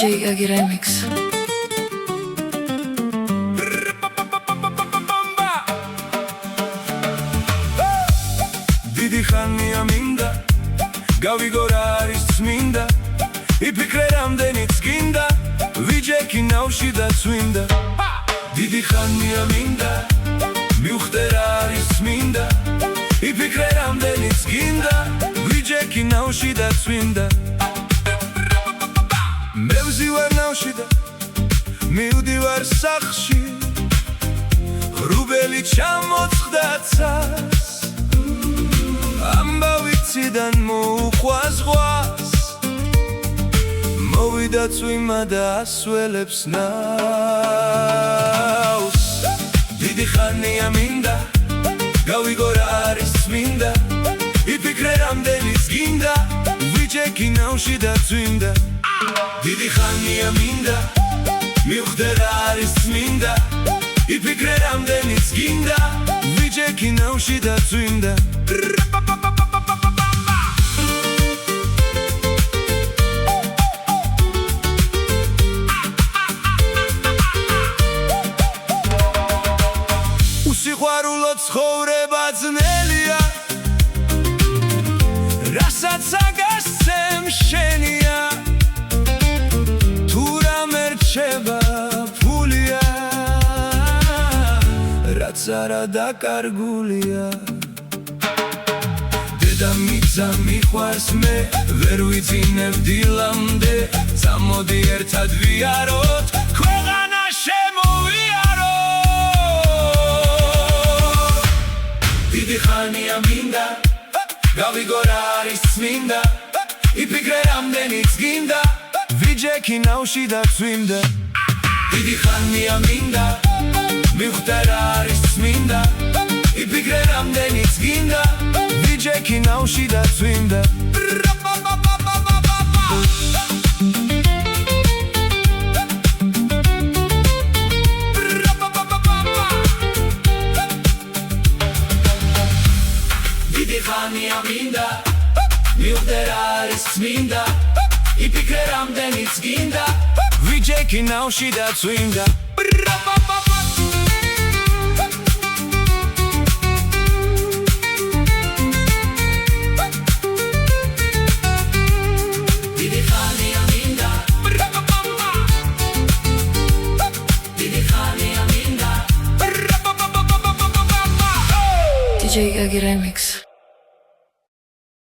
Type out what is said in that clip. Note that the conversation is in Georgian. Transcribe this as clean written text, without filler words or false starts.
DJ Gagi Remix. Didi ხანია მინდა გავიგო რა არის წმინდა იფიქრე რამდენიც გინდა ვიჯექი ნავში და წვიმდა დიდი ხანია მინდა მივხვდე რა არის წმინდა იფიქრე რამდენიც გინდა ვიჯექი ნავში და წვიმდა მე ვზივარ ნავში და მივდივარ სახლში ღრუბელი ჩამოწყდა ცას ამბავიციდან მოუხვა ზღვას მოვიდა წვიმა და ასველებს ნავს დიდი ხანია მინდა გავიგო რა არის წმინდა იფიქრე რამდენიც გინდა ვიჯექი ნავში და წვიმდა დიდი ხანია მინდა მივხვდე რა არის წმინდა იფიქრე რამდენიც გინდა ვიჯექი ნავში და წვიმდა უსიყვარულო ცხოვრება ძნელია რასაც აგასცემ შენია თუ რამე რჩება ფულია რაც არა დაკარგულია დედამიწა მიყვარს მე ვერ ვიძინებ დილამდე წამოდი ერთად ვიაროთ ქვეყანა შემოვიაროთ დიდი ხანია მინდა გავიგო რა არის წმინდა იფიქრე რამდენიც გინდა ვიჯექი ნავში და წვიმდა დიდი ხანია მინდა მივხვდე რა არის წმინდა იფიქრე რამდენიც გინდა ვიჯექი ნავში და წვიმდა დიდი ხანია მინდა მივხვდე რა არის წმინდა იფიქრე რამდენიც გინდა ვიჯექი ნავში და წვიმდა DJ Gagi Remix.